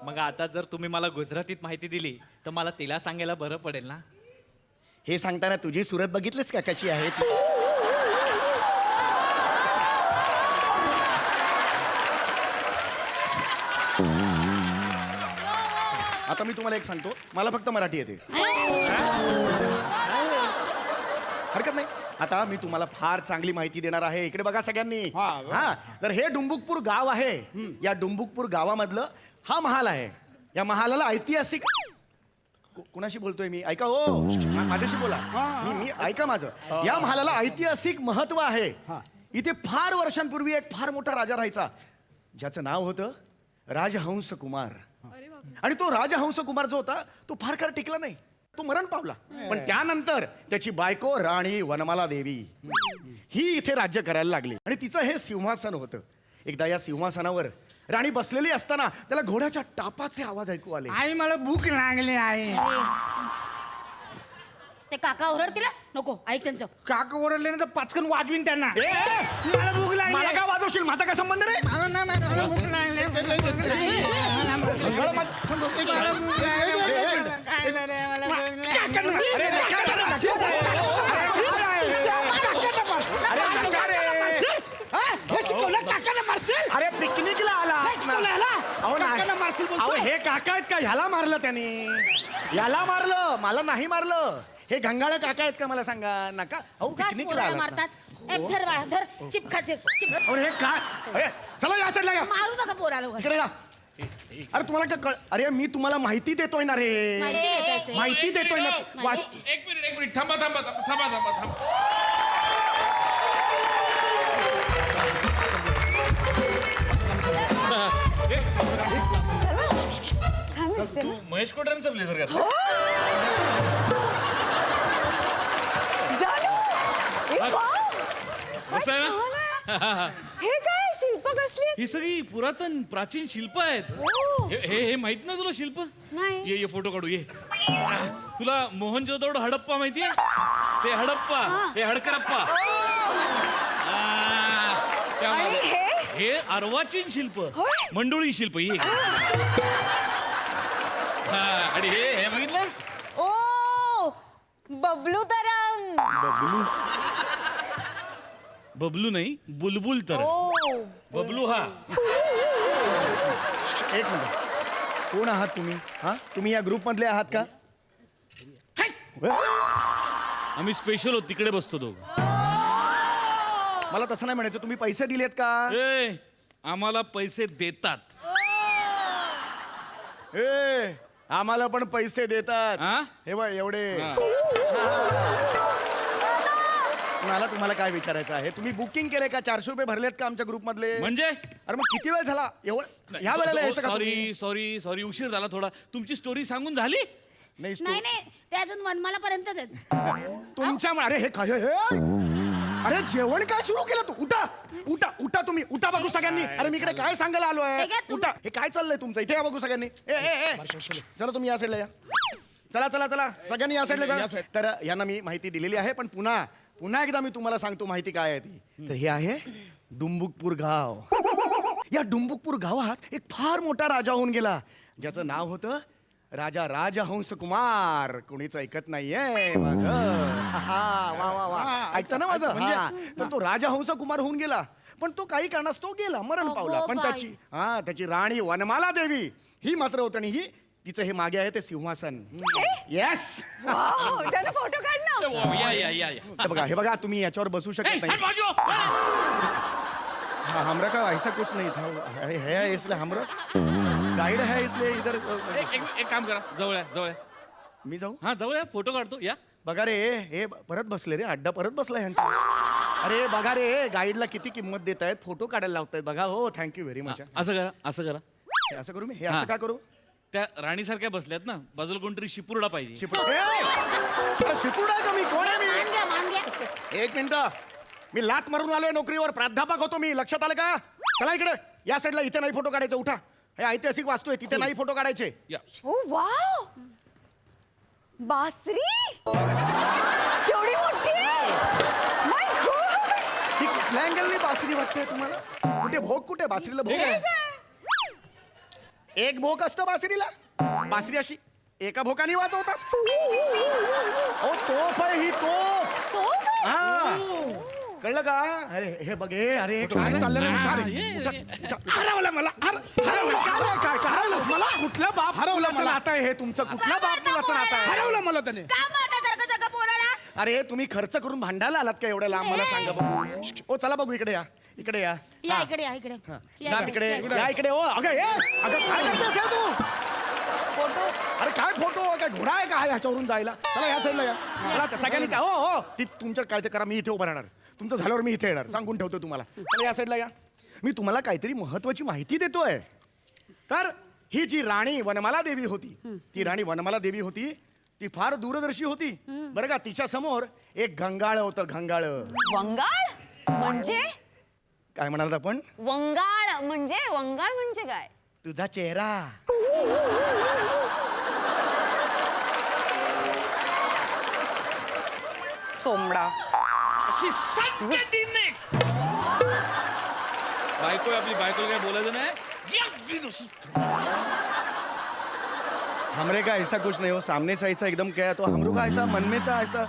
मग आता जर तुम्ही मला गुजरातीत माहिती दिली तर मला तिला सांगायला बरं पडेल ना. हे सांगताना तुझी सुरत बघितलीस का कशी आहे. आता मी तुम्हाला एक सांगतो मला फक्त मराठी येते. हरकत नाही. आता मी तुम्हाला फार चांगली माहिती देणार आहे. इकडे बघा सगळ्यांनी. हा तर हे डुंबुकपूर गाव आहे. या डुंबुकपूर गावामधलं हा महाल आहे. या महालाला ऐतिहासिक कुणाशी बोलतोय मी ऐका हो माझ्याशी बोला. मी ऐका माझं. या महालाला ऐतिहासिक महत्व आहे. इथे फार वर्षांपूर्वी एक फार मोठा राजा राहायचा ज्याचं नाव होतं राजहंस कुमार. आणि तो राजहंस कुमार जो होता तो फार काळ टिकला नाही. तो मरण पावला. पण त्यानंतर त्याची बायको राणी वनमाला देवी ही इथे राज्य करायला लागली. आणि तिचं हे सिंहासन होतं. एकदा या सिंहासनावर राणी बसलेली असताना त्याला घोड्याच्या टापाचे आवाज ऐकू आले. आणि मला भूक लागली आहे. ते काका ओरडतील नको ऐक त्यांचं. काका ओरडले ना तर पाचकन वाजवीन त्यांना. मला भूक लागली. मला का वाजवशील. माझा काय संबंध रे. मला भूक अरे पिकनिकला आला. अहो हे काका आहेत का. ह्याला मारलं त्याने. याला मारलं मला नाही मारलं. हे घंगाळ काका आहेत का मला सांगा. नका अहो पिकनिकला आला. मारतात. एक धर बाळा, धर चिप खाते चिप. अरे हे काय. अरे चला या साईडला या. मारू नका पोराला. इकडे या. अरे तुम्हाला काय कळ अरे मी तुम्हाला माहिती देतोय ना रे माहिती देताय ते. माहिती देतोय ना एक मिनिट थांबा थांबा थांबा थांबा थांबा तू महेश कोटांचा ब्लेझर घातला कसं आहे ना? हे काय शिल्प कसली ही सगळी पुरातन प्राचीन शिल्प आहेत हे माहित ना तुला शिल्प नाही. ये फोटो काढू ये तुला मोहनजोदडो हडप्पा माहितीये ते हडप्पा हे हडकरप्पा आणि हे अर्वाचीन शिल्प मंडोळी शिल्प ये आणि हे बघितलंस ओ बबलू तरंग बबलू नाही बुलबुल तर बबलू हा एक मिनिट कोण आहात तुम्ही हा तुम्ही या ग्रुप मधले आहात का आम्ही स्पेशल होत तिकडे बसतो दोघ मला तसं नाही म्हणायचं तुम्ही पैसे दिलेत का आम्हाला पैसे देतात ए आम्हाला पण पैसे देतात हा? हे बघ एवढे मला तुम्हाला काय विचारायचं आहे तुम्ही बुकिंग केले का 400 रुपये भरलेत का आमच्या ग्रुप मधले म्हणजे अरे मग किती वेळ झाला एवढं ह्या वेळेला यायचं का तुम्ही? सॉरी सॉरी सॉरी उशीर झाला थोडा तुमची स्टोरी सांगून झाली नाही नाही नाही ते अजून मनमाला पर्यंतच आहेत तुमच्या अरे हे काय हे अरे जेवण काय सुरू केलं तू उठा उठा उठा तुम्ही उठा बघू सगळ्यांनी अरे मी इकडे काय सांगायला आलो आहे हे घ्या तुम्ही. उठा हे काय चाललंय तुमचं इथे या बघू सगळ्यांनी ए ए ए चला तुम्ही या साईडला या चला चला चला सगळ्यांनी या साईडला जा तर यांना मी माहिती दिलेली आहे पण पुन्हा एकदा मी तुम्हाला सांगतो माहिती काय आहे ती तर हे आहे डुंबुकपूर गाव या डुंबुकपूर गावात एक फार मोठा राजा होऊन गेला ज्याचं नाव होतं राजा राजहंस कुमार कोणीच ऐकत नाहीये माझं वा वा वा ऐकतं ना माझं हा तर तो राजहंस कुमार होऊन गेला पण तो काही कारणास्तव गेला मरण पावला पण त्याची राणी वनमाला देवी ही मात्र होती आणि ही तिचं हे मागे आहे ते सिंहासन येस त्याचा फोटो काढ ना या हे बघा तुम्ही याच्यावर बसू शकत नाही हाँ हमरा का ऐसा कुछ नहीं था है इसलिए हमरा गाइड है इसलिए इधर एक काम करा जवळ मी जाऊ हा जवळ फोटो काढतो या बघा रे हे परत बसले रे अड्डा परत बसला यांचा अरे बघा रे गाईडला किती किंमत देत आहेत फोटो काढायला लावतायत बघा हो थँक्यू व्हेरी मच असं करा हे असं करू मी हे असं का करू त्या राणीसारख्या बसल्यात ना बाजूला कोणतरी शिपुर्डा पाहिजे शिपुडा का मी कोण आहे मी मान घ्या मान घ्या एक मिनिट मी लात मारून आलोय नोकरीवर प्राध्यापक होतो मी लक्षात आलं का चला इकडे या साईडला इथे नाही फोटो काढायचे उठा हे ऐतिहासिक वास्तू आहे तिथे नाही फोटो काढायचे या ओ वाव बासरी केवढी मोठी माय गॉड ही कुठल्या अँगलने बासरी वाटते तुम्हाला कुठे भोग कुठे बासरीला भोग आहे एक भोग असतं बासरीला बासरी अशी एका भोकाने वाजवतात ओ तोफ आहे ही तोफ हा कळलं का अरे हे बघे अरे काय चाललं हरवलं मला हरवलं मला कुठलं बाप हरवलं मला आता हे तुमचं कुठलं बाप मुलाचं नातं आहे हरवलं मला त्याने का मारता सारखं पोराला अरे तुम्ही खर्च करून भांडायला आलात का एवढ्या लांब मला सांगा बघू ओ चला बघू इकडे या या इकडे या इकडे जा तिकडे या इकडे ओ अगं काय करतेस या तू फोटो अरे काय फोटो काय घोडा आहे का ह्याच्यावरून जायला चला या साईडला या चला सगळ्यांनी त्या हो ती तुमचं काय ते करा मी इथे उभं राहणार तुमचं झाल्यावर मी इथे येणार सांगून ठेवतो तुम्हाला चला या साईडला या मी तुम्हाला काहीतरी महत्वाची माहिती देतोय तर ही जी राणी वनमाला देवी होती ती राणी वनमाला देवी होती ती फार दूरदर्शी होती बरं का तिच्या समोर एक घंगाळ होतं घंगाळ वंगाळ म्हणजे काय म्हणाल आपण वंगाळ म्हणजे काय तुझा चेहरा चोमडा अशी संगतीने बायको आपली बायकोला काय बोलायचं नाही हमरे का ऐसा कुछ नहीं हो सामने से ऐसा एकदम क्या तो हमरो का ऐसा मन में था ऐसा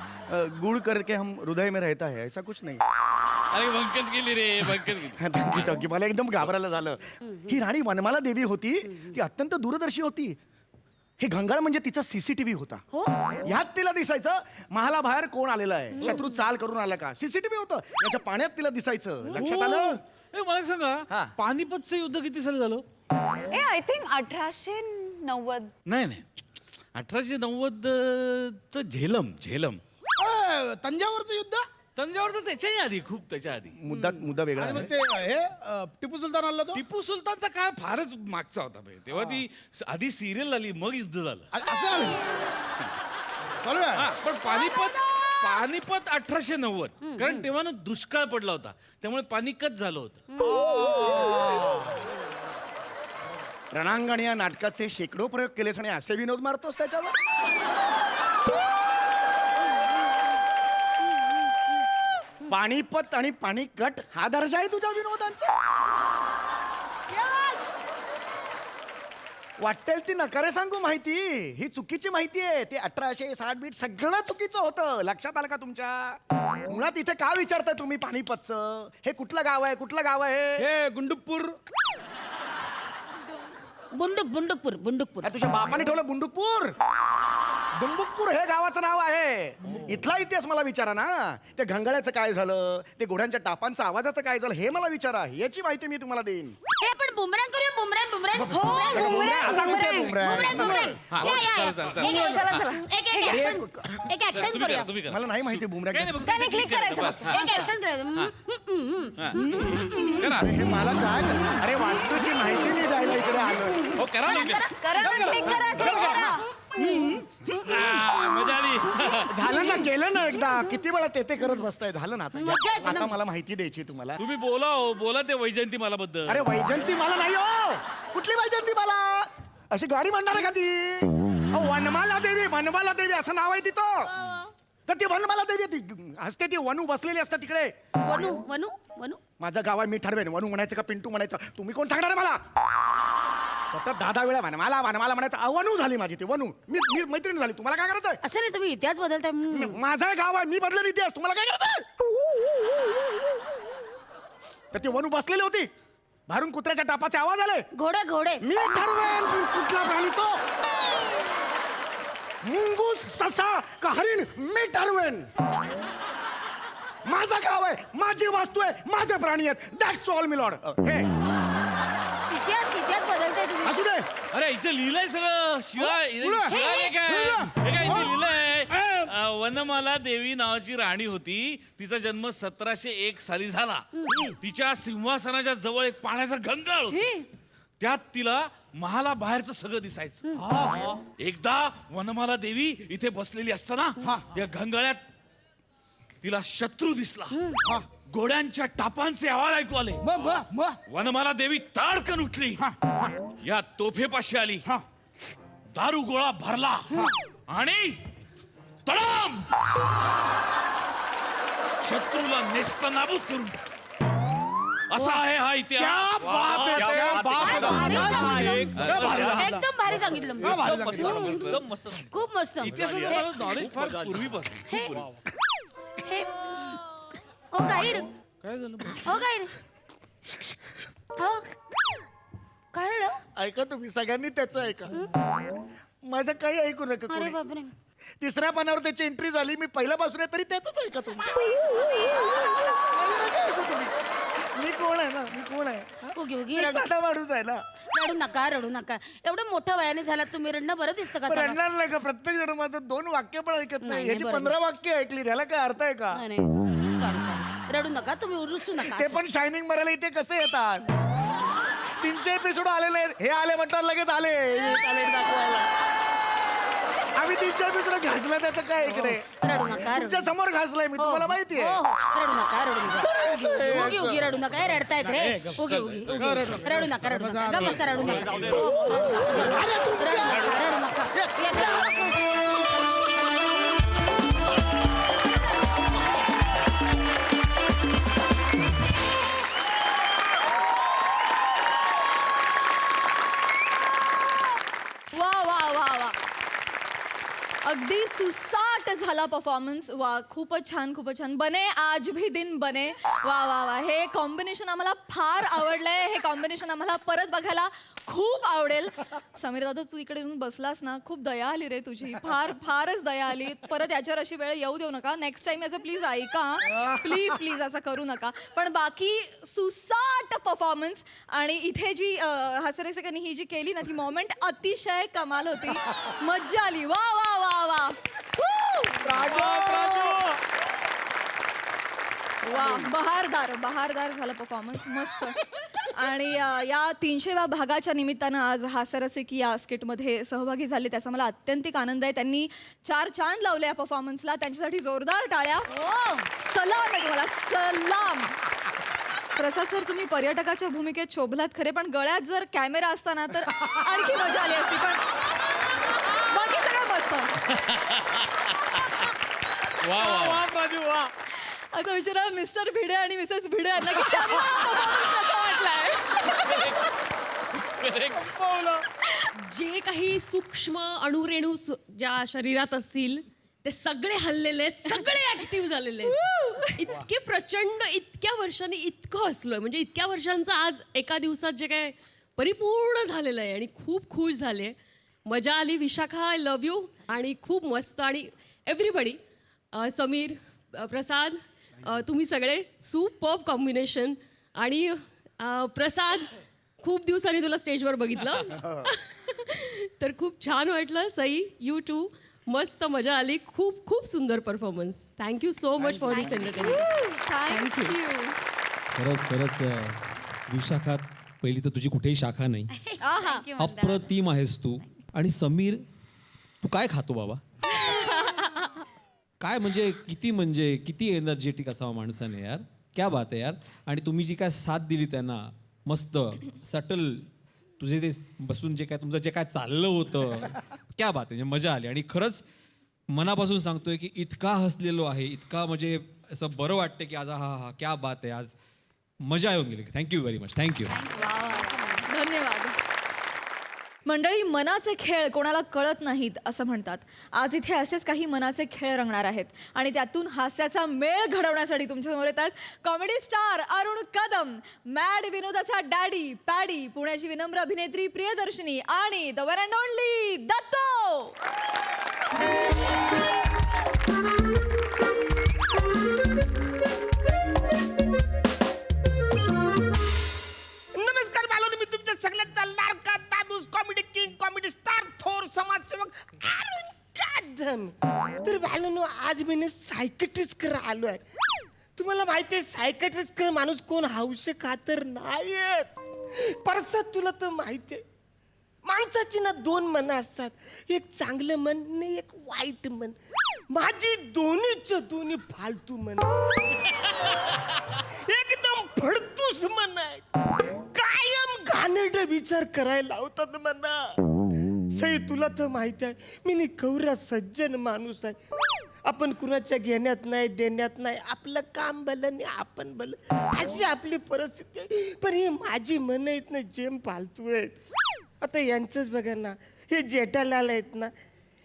गुड़ करके हम हृदय में रहता है ऐसा कुछ नहीं अरे बंकच गेली रे बंकच गेली थँक्यू मला एकदम घाबरायला झालं ही राणी वनमाला देवी होती ती अत्यंत दूरदर्शी होती हे घंगाळ म्हणजे तिचा सीसीटीव्ही होता ह्यात तिला दिसायचं महालाबाहेर कोण आलेलं आहे शत्रू चाल करून आला का सीसीटीव्ही होतं याच्या पाण्यात तिला दिसायचं लक्षात आलं मला एक हा. सांगा पानिपतचं युद्ध किती साली झालं आय थिंक 1890. नाही 1890 चं झेलम तंजावरचं युद्ध तंजावर तर त्याच्याही आधी खूप त्याच्या आधी मुद्दा वेगळा आणि मग आहे. ते हे टिपू सुलतान आला तो टिपू सुलतानचा काळ फारच मागचा होता बे. तेव्हा ती आधी सिरियल आली मग युद्ध झालं असं आलं. चालू आहे. हा, पण पानिपत 1890 कारण तेव्हा ना दुष्काळ पडला होता त्यामुळे पानिकत झालं होतं रणांगण या नाटकाचे शेकडो प्रयोग केलेस आणि असे विनोद मारतोस त्याच्यावर पाणीपत आणि पाणीकट हा दर्जा आहे तुझ्या विनोदांचा वाटेल ती नकारे सांगू माहिती ही चुकीची माहिती आहे ते 1860 बीट सगळं चुकीचं होतं लक्षात आलं का तुमच्या मुळात इथे का विचारताय तुम्ही पाणीपतचं हे कुठलं गाव आहे हे गुंडुपूर बुंडुकपूर अरे तुझ्या बापाने ठेवलं बुंडुकपूर डुंबुकपूर हे गावाचं नाव आहे इथला इतिहास मला विचारा ना ते घंगाळ्याचं काय झालं ते घोड्यांच्या टापांचा आवाजाचं काय झालं हे मला विचारा याची माहिती मी तुम्हाला देईन हे आपण बुमरॅंग करूया बुमरॅंग हो बुमरॅंग, आता कुठे बुमरॅंग. बुमरॅंग? एक ऍक्शन करूया मला नाही माहिती बुमरॅंग त्याने क्लिक करायचं बस. एक ऍक्शन करायचं हे मला काय अरे वास्तूची माहिती मी द्यायला इकडे आलो करा ना क्लिक करा मजा आली झालं ना केलं ना एकदा किती वेळा ते करत बसताय झालं ना मजा आता येते ना. आता मला माहिती द्यायची तुम्हाला तुम्ही बोला ते वैजयंती मला बद्दल अरे वैजंती मला नाही हो कुठली वैजंती मला अशी गाडी म्हणणार आहे का ती अहो, वनमाला देवी असं नाव आहे तिचं तर ती वनमाला देवी ती असते ती वनू बसलेली असते तिकडे वनू माझं गाव आहे मी ठरवेन वनू म्हणायचं का पिंटू म्हणायचं तुम्ही कोण सांगणार आहे मला सतत 10 वेळा वनमाला म्हणायचं अवनू झाली माझी ती वनू मी मैत्रीण झाली तुम्हाला काय करायचंय असं नाही तुम्ही इतिहास बदलताय माझं गाव आहे मी बदलेल इतिहास तुम्हाला काय करायचंय तर ती वनू बसलेली होती बाहेरून कुत्र्याच्या टापाचे आवाज आले घोडे मी ठरवेन कुठला प्राणी तो मुंगूस ससा का हरिण मी ठरवेन माझं गाव आहे माझी वास्तू आहे माझे प्राणी आहेत दॅट्स ऑल मी लॉर्ड हे इतिहास बदलताय तुम्ही असू दे अरे इथे लिहिलंय सगळं शिवाय हे काय इथे लिहिलंय वनमाला देवी नावाची राणी होती तिचा जन्म 1701 साली झाला तिच्या सिंहासनाच्या जवळ एक पाण्याचा घंगाळ होता त्यात तिला महाला बाहेरचं सगळं दिसायचं एकदा वनमाला देवी इथे बसलेली असताना या घंगाळ्यात तिला शत्रू दिसला घोड्यांच्या टापांचे आवाज ऐकू आले वनमाला देवी ताडकन उठली या तोफेपाशी आली दारू गोळा भरला आणि तडाम शत्रूला नेस्तनाबूत करून टाकलं. असा आहे हा इतिहास एकदम भारी सांगितलं एकदम मस्त खूप मस्त इतिहासाचं मला नॉलेज फार पूर्वीपासून खूप पूर्वी. हे ओ गाईड काय झालं ओ गाईड हो काय झालं ऐका तुम्ही सगळ्यांनी त्याचं ऐका माझं काही ऐकू नका अरे कोणी. बापरे तिसऱ्या पानावर त्याची एंट्री झाली मी पहिल्यापासून आहे तरी त्याच ऐका तुम्ही माझं नका ऐकू तुम्ही. मी कोण आहे ना मी कोण आहे उगी मी साधा माणूस आहे ना रडू नका एवढं मोठं वयाने झालात तुम्ही रडणं बरं दिसतं का पण सांगा? रडणार नाही का प्रत्येक जण माझं 2 वाक्य पण ऐकत नाही, नाही नाही, याची बरोबर. 15 वाक्य ऐकली त्याला काय अर्थ आहे का नाही सॉरी रडू नका तुम्ही रुसू नका ते पण शायनिंग मारायला इथे कसे येतात 300 एपिसोड आलेले आहेत. हे आले म्हटलं लगेच आले दाखवायला आम्ही 300 एपिसोड घासला त्याचं काय इकडे रडू नका तुमच्या समोर घासलाय मी तुम्हाला माहिती आहे रडू नका उगी रडू नका हे रडतायत रे उगी रडू नका गप्प बसा, रडू नका रडू नका वा वा वा वा अगदी सुसाट झाला परफॉर्मन्स. वा, खूपच छान, खूपच छान. बने आज भी दिन बने. वा वा वा, हे कॉम्बिनेशन आम्हाला फार आवडलंय. हे कॉम्बिनेशन आम्हाला परत बघायला खूप आवडेल. समीर दादा, तू इकडे येऊन बसलास ना, खूप दया आली रे तुझी. फारच दया आली. परत याच्यावर अशी वेळ येऊ देऊ नका. नेक्स्ट टाइम याचं प्लीज ऐका. प्लीज असं करू नका. पण बाकी सुसाट परफॉर्मन्स. आणि इथे जी हसरेसेकनी ही जी केली ना, ती मोमेंट अतिशय कमाल होती. मज्जा आली. वा वा वा वा. वा, बहारदार झाला परफॉर्मन्स. मस्त. आणि या 300व्या भागाच्या निमित्तानं आज हास्यरसिक या स्किटमध्ये सहभागी झाले, त्याचा मला अत्यंतिक आनंद आहे. त्यांनी 4 चांद लावले या परफॉर्मन्सला. त्यांच्यासाठी जोरदार टाळ्या. सलाम आहे तुम्हाला, सलाम. प्रसाद सर, तुम्ही पर्यटकाच्या भूमिकेत शोभलात खरे, पण गळ्यात जर कॅमेरा असता ना तर आणखी मजा आली असती. पण बाकी सगळं मस्त. आता विचारा मिस्टर भिडे आणि मिसेस भिडे यांना की त्यांना कसा वाटलाय. जे काही सूक्ष्म अणुरेणू ज्या शरीरात असतील ते सगळे हललेले आहेत, सगळे ऍक्टिव्ह झालेले आहेत. इतके प्रचंड, इतक्या वर्षांनी इतकं हसलोय. म्हणजे इतक्या वर्षांचं आज एका दिवसात जे काय परिपूर्ण झालेलं आहे आणि खूप खुश झाले. मजा आली. Vishakha, I love you. आणि खूप मस्त. आणि एव्हरीबडी, समीर, प्रसाद, तुम्ही सगळे सुपर्ब कॉम्बिनेशन. आणि प्रसाद, खूप दिवसांनी तुला स्टेजवर बघितलं तर खूप छान वाटलं. Sai, you too. मस्त मजा आली. खूप सुंदर performance. Thank you so much for this entertainment. Thank you. खरंच विशाखात पहिली तर तुझी कुठेही शाखा नाही. अप्रतिम आहेस तू. आणि समीर, तू काय खातो बाबा? काय म्हणजे किती एनर्जेटिक असावा माणसाने यार. क्या बात आहे यार. आणि तुम्ही जी काय साथ दिली त्यांना, मस्त सटल तुझे ते बसून जे काय तुमचं जे काय चाललं होतं, क्या बात आहे. मजा आली. आणि खरंच मनापासून सांगतोय की इतका हसलेलो आहे, इतका म्हणजे असं बरं वाटतं की आज हा क्या बात आहे. आज मजा येऊन गेली. Thank you very much. थँक्यू. धन्यवाद. मंडळी, मनाचे खेळ कोणाला कळत नाहीत असं म्हणतात. आज इथे असेच काही मनाचे खेळ रंगणार आहेत. आणि त्यातून हास्याचा मेळ घडवण्यासाठी तुमच्यासमोर येतात comedy star Arun Kadam, mad विनोदाचा डॅडी पॅडी, पुण्याची विनम्र अभिनेत्री प्रियदर्शनी आणि द वन अँड ओनली दत्तो. नमस्कार बालोनी, मी तुमच्या सगळ्यांचा लाडका दादूस, कॉमेडी किंग, कॉमेडी स्टार, थोर समाजसेवक अरुण कदम. तर बालोनो, आज मी सायकट्रिस्ट कर आलो आहे. तुम्हाला माहिती आहे सायकट्रिस्ट कर माणूस कोण हौशे खातर नाहीत. परसात तुला तर माहिती आहे, माणसाची ना 2 मनं असतात. एक चांगलं मन आणि एक वाईट मन. माझी दोन्ही फालतू मन, एकदम फडतूस मन आहे. कायम घाणेरडा विचार करायला लावतात मला. सई, तुला तर माहिती आहे मी कवरा सज्जन माणूस आहे. आपण कुणाच्या घेण्यात नाही, देण्यात नाही. आपलं काम भलं आणि आपण भलं, अशी आपली परिस्थिती आहे. पण ही माझी मन आहेत ना, जेम फालतू आहेत. आता यांचंच बघा ना, हे जेठालाल आहेत ना,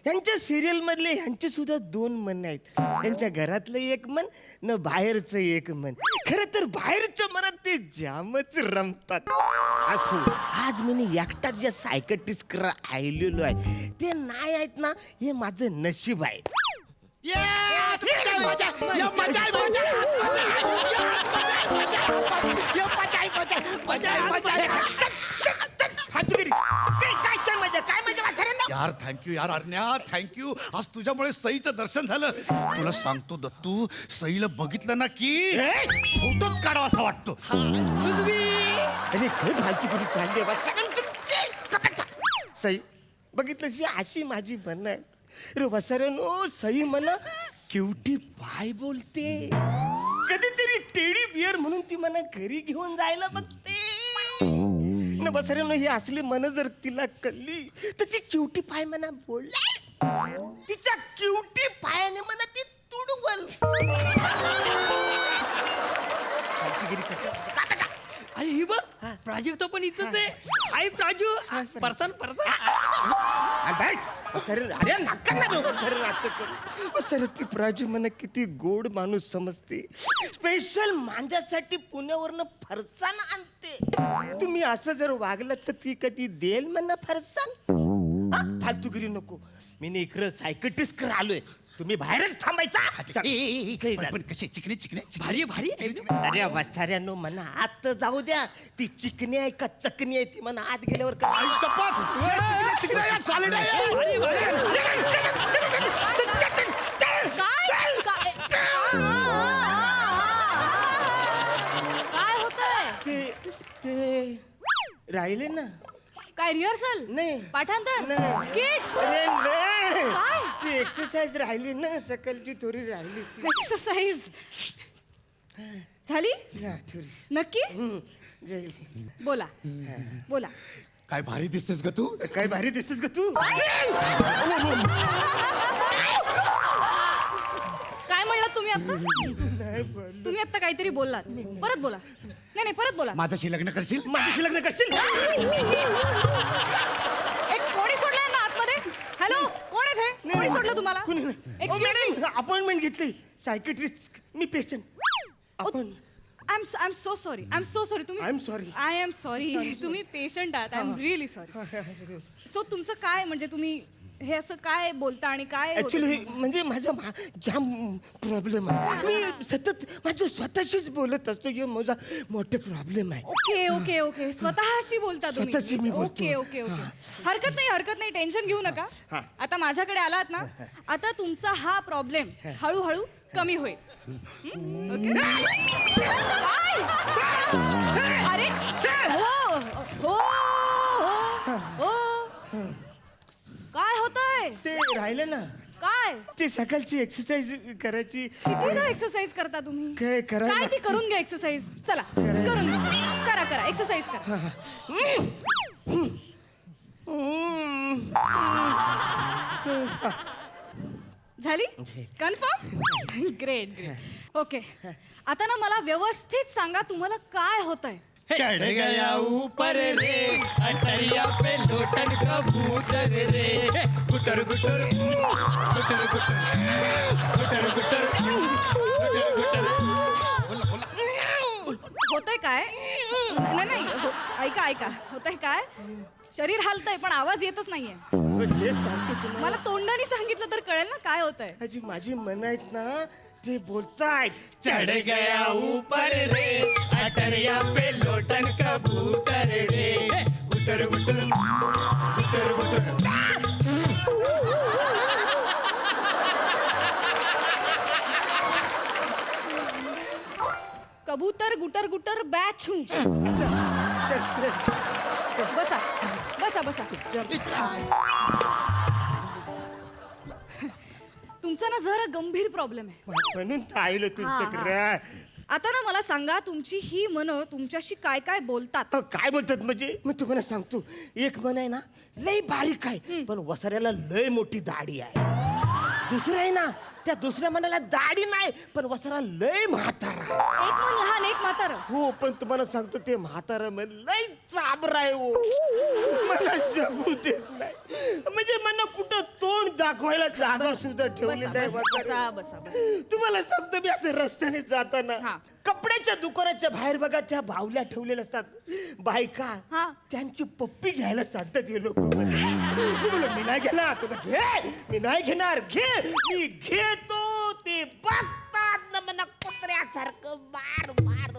यांच्या सिरियल मधले ह्यांचे सुद्धा 2 मन आहेत. यांच्या घरातलं एक मन न बाहेरचं एक मन. खरं तर बाहेरच्या मनात ते जामच रमतात. असो, आज मी एकटाच या सायकट्रिस्ट आलेलो आहे. ते नाही आहेत ना, हे माझं नशीब आहे. यार थँक्यू यार अरण्या, थँक्यू. आज तुझ्यामुळे सईचं दर्शन झालं. तुला सांगतो दत्तू, सईला बघितलं ना की फोटोच काढावा असा वाटतो. अरे काय फालतू कुठे चालली सई, बघितलं अशी माझी मन आहे. रे वसरनो, सई म्हणा क्युटी पाय बोलते. कधीतरी टेडी बिअर म्हणून ती मला घरी घेऊन जायला बघते. न बसऱ्यानो, ही असली मन जर तिला कळली तर ती क्युटी पाय म्हणा बोलला. तिच्या क्युटी पायाने म्हणा ती तुडवल. अरे ही बघ, प्राजक्ता पण इथंच आहे. आई प्राजू, परसान. सर अरे नका ना रे, सर असं करू. सर ती प्राजू मला किती गोड माणूस समजते. स्पेशल माझ्यासाठी पुण्यावरनं फरसाण आणते. तुम्ही असं जर वागलं तर ती कधी देईल मला फरसाण? हा, फालतूगिरी नको. मी इकडं सायकटिस्ट आलोय. तुम्ही बाहेरच थांबायचा. पण कसे चिकने चिकने भारी भारी अरे वसाऱ्यानो मला आत तर जाऊ द्या. ती चिकनी आहे का चकनी आहे ती मला आत गेल्यावर काय होतंय? ते राहिले ना. काय रिहर्सल नाही. पाठांतर नाही. स्किट अरे नाही. काय? ती एक्सरसाइज राहिली ना सकाळची थोडी राहिली ती. एक्सरसाइज झाली हा, थोडी. नक्की जय. बोला बोला. काय भारी दिसतेस ग तू. काय भारी दिसतेस ग तू. काय म्हणलात तुम्ही आता? तुम्ही आता काहीतरी बोललात. परत बोला. नाही नाही परत बोला. माझ्याशी लग्न करशील. माझ्याशी लग्न करशील. एक कोणी सोडलंय ना आतमध्ये? हॅलो कोण आहे ते? कोणी सोडलं तुम्हाला? मॅडम अपॉइंटमेंट घेतली. सायकेट्रिस्ट मी पेशंट. आपण I am so sorry. I am so sorry. तुम्ही I am sorry. I am sorry. तुम्ही पेशंट आहात. I am really sorry. So तुमचं काय म्हणजे तुम्ही हे असं काय बोलता आणि काय होतं? ऍक्च्युली म्हणजे माझा जाम प्रॉब्लेम आहे. मी सतत माझ्या स्वतःशीच बोलत असतो. हे माझा मोठा प्रॉब्लेम आहे. ओके ओके ओके स्वतःशी बोलता स्वतःशी मी तुम्ही. बोलतो. ओके ओके ओके हरकत नाही टेन्शन घेऊ नका. आता माझ्याकडे आलात ना आता तुमचा हा प्रॉब्लेम हळूहळू कमी होईल. ओके? काय? अरे हो हो हो हो काय होतंय? ते राहिलं ना. काय ते सकाळची एक्सरसाइज करायची. किती एक्सरसाइज करता तुम्ही? काय करायला काय ती लागते? करून घ्या एक्सरसाइज. चला करून घ्या. करा एक्सरसाइज करा. झाली कन्फर्म. Great great okay. आता ना मला व्यवस्थित सांगा तुम्हाला काय होतंय. चढ़ गया ऊपर रे अटरिया पे लोटन का भूतर रे गुटर गुटर गुटर गुटर गुटर गुटर होतंय काय? नाही ऐका होतंय काय? शरीर हालतंय पण आवाज येतच नाहीये. जे सांगतो तुम्हाला मला तोंडाने सांगितलं तर कळेल ना काय होतंय. माझी माझी मन आहेत ना ते बोलतायत. चढ़ गया ऊपर रे अटरिया पे लोटन का भूतर रे गुटर गुटर गुटर गुटर. कबूतर गुटर गुटर बॅच हूं. बसा बसा बसा. तुमचा ना जरा गंभीर प्रॉब्लेम आहे. म्हणून आलो तुमच्याकडे. आता ना मला सांगा तुमची ही मनं तुमच्याशी काय काय बोलतात. काय बोलतात म्हणजे मी तुम्हाला सांगतो. एक मन आहे ना लय बारीक आहे पण वसाऱ्याला लय मोठी दाढी आहे. दुसरं आहे ना त्या दुसऱ्या मनाला दाढी नाही पण वसारा लय म्हातारा. एक मन लहान एक म्हातार. हो पण तुम्हाला सांगतो ते म्हातारा मन लय चाबरा आहे. हो मला जगू देत नाही. म्हणजे मला कुठं तोंड दाखवायला जागा सुद्धा ठेवली नाही. बसा बसा बसा. तुम्हाला सांगतो मी असं रस्त्याने जाताना कपड्याच्या दुकानाच्या बाहेर बघा त्या बाहुल्या ठेवलेल्या असतात बायका. त्यांची पप्पी घ्यायला सांगतात हे लोक. मी नाही घेणार. तुला घे. मी नाही घेणार. घे. मी घेतो. ते बघतात ना मला कुत्र्यासारखं मार मार.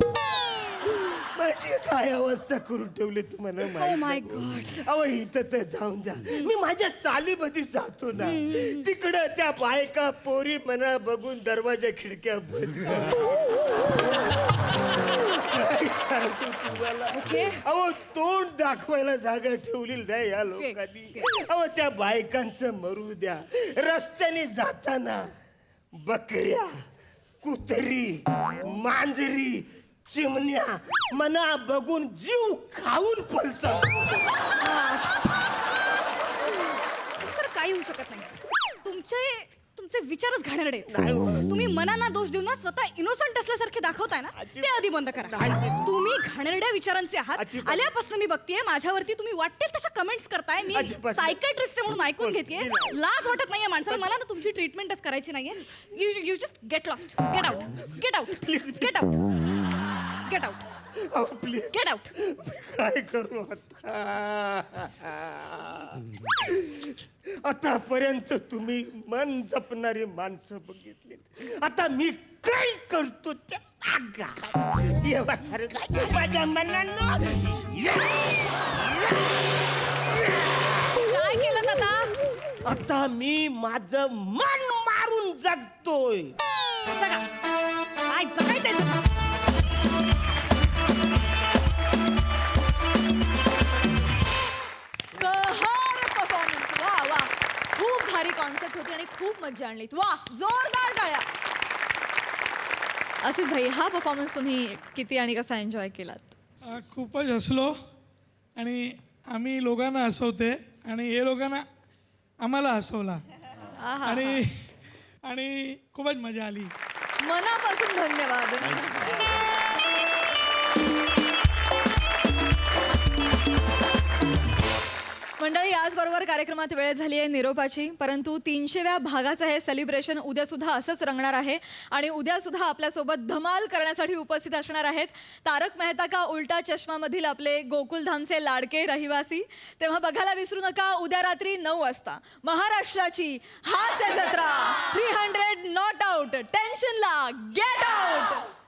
माझी काय अवस्था करून ठेवली तुम्हाला माहिती. अहो इथं तर जाऊन जा. मी माझ्या चालीमध्ये जातो ना तिकडं त्या बायका पोरी मना बघून दरवाजा खिडक्या बंद. काय सांगू तुम्हाला. अहो तोंड दाखवायला जागा ठेवली नाही या लोकांनी. अहो त्या बायकांचं मरू द्या. रस्त्याने जाताना बकऱ्या कुत्री मांजरी चिमण्या मना बघून जीव खाऊन पळतात. तर काही होऊ शकत नाही. तुमचे विचारच घाणेरडे आहेत. तुम्ही मनांना दोष देऊन ना स्वतः इनोसंट असल्यासारखे दाखवताय ना ते आधी बंद करा. तुम्ही घाणेरड्या विचारांचे आहात. आल्यापासून मी बघतेय माझ्यावरती तुम्ही वाटेल तशा कमेंट्स करताय. मी सायकॅट्रिस्ट म्हणून ऐकून घेतेय. लाज वाटत नाहीये माणसाला. मला ना तुमची ट्रीटमेंटच करायची नाहीये. You just get lost. Get out. Get out. Get out. Get out. Please get out. काय करू आतापर्यंत तुम्ही मन जपणारी माणसं बघितली. आता मी काय करतो त्या देवासारखं माझ्या मनानं काय केलं दादा? आता मी माझं मन मारून जगतोय. जगा. काय जगायचंय जगा. वा वा, खूप भारी कॉन्सेप्ट होती आणि खूप मजा आणली. वा, जोरदार टाळ्या. असित भाई, हा परफॉर्मन्स तुम्ही किती आणि कसा एन्जॉय केलात? खूपच हसलो आणि आम्ही लोकांना हसवते आणि हे लोकांना आम्हाला हसवला आणि आणि खूपच मजा आली. मनापासून धन्यवाद. मंडळी, याचबरोबर कार्यक्रमात वेळ झाली आहे निरोपाची. परंतु 300व्या भागाचं हे सेलिब्रेशन उद्या सुद्धा असंच रंगणार आहे आणि उद्या सुद्धा आपल्यासोबत धमाल करण्यासाठी उपस्थित असणार आहेत तारक मेहता का उलटा चष्मा मधील आपले गोकुलधामचे लाडके रहिवासी. तेव्हा बघायला विसरू नका उद्या रात्री 9 वाजता महाराष्ट्राची हास्य जत्रा 300 नॉट आउट. टेन्शनला गेट आउट.